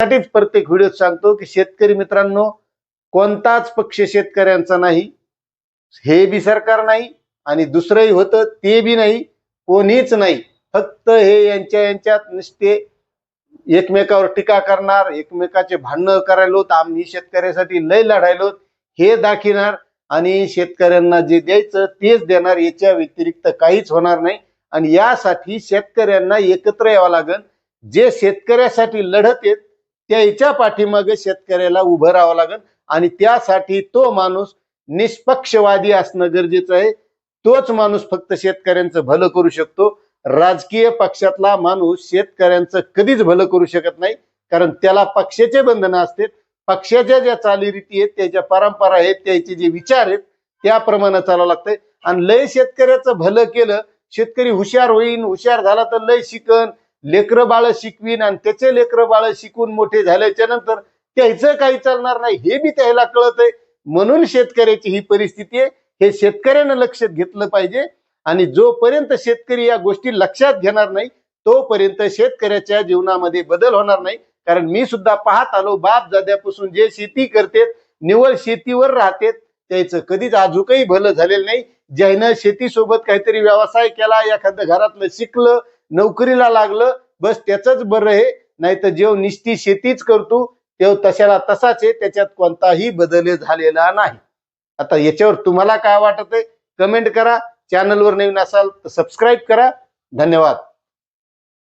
त्यासाठीच प्रत्येक व्हिडिओत सांगतो की शेतकरी मित्रांनो, कोणताच पक्ष शेतकऱ्यांचा नाही, हे बी सरकार नाही आणि दुसरंही होतं ते बी नाही, कोणीच नाही. फक्त हे यांच्यात नुसते एकमेकावर टीका करणार, एकमेकाचे भांडणं करायलो, आम्ही शेतकऱ्यासाठी लय लढायलो हे दाखविणार आणि शेतकऱ्यांना जे द्यायचं तेच देणार, याच्या व्यतिरिक्त काहीच होणार नाही. आणि यासाठी शेतकऱ्यांना एकत्र यावं लागेल. जे शेतकऱ्यासाठी लढत आहेत त्याच्या पाठीमागे शेतकऱ्याला उभं राहावं लागेल आणि त्यासाठी तो माणूस निष्पक्षवादी असणं गरजेचं आहे. तोच माणूस फक्त शेतकऱ्यांचं भलं करू शकतो. राजकीय पक्षातला माणूस शेतकऱ्यांचं कधीच भलं करू शकत नाही, कारण त्याला पक्षाचे बंधन असतात. पक्षाच्या ज्या चालीरीती आहेत, त्याच्या परंपरा आहेत, त्याचे जे विचार आहेत त्याप्रमाणे चालावं लागतंय. आणि लय शेतकऱ्याचं भलं केलं, शेतकरी हुशार होईन, हुशार झाला तर लय शिकन, लेकरं बाळ शिकवीन आणि त्याचे लेकरं बाळ शिकून मोठे झाल्याच्या नंतर त्याचं काही चालणार नाही हे बी त्याला कळत आहे. म्हणून शेतकऱ्याची ही परिस्थिती आहे. हे शेतकऱ्यानं लक्षात घेतलं पाहिजे आणि जोपर्यंत शेतकरी या गोष्टी लक्षात घेणार नाही तोपर्यंत शेतकऱ्याच्या जीवनामध्ये बदल होणार नाही. कारण मी सुद्धा पाहत आलो, बाप दाद्यापासून जे शेती करतात, निवळ शेतीवर राहतात, त्याचं कधीच आजूकही भलं झालेलं नाही. ज्यानं शेतीसोबत काहीतरी व्यवसाय केला, एखादं घरातलं शिकलं, नोकरीला लागलं, बस त्याचंच बरं आहे. नाही तर जेव निष्ठी शेतीच करतो तेव तशाला तसाच आहे, त्याच्यात कोणताही बदल झालेला नाही. आता याच्यावर तुम्हाला काय वाटत आहे कमेंट करा. चॅनलवर नवीन असाल तर सबस्क्राईब करा. धन्यवाद.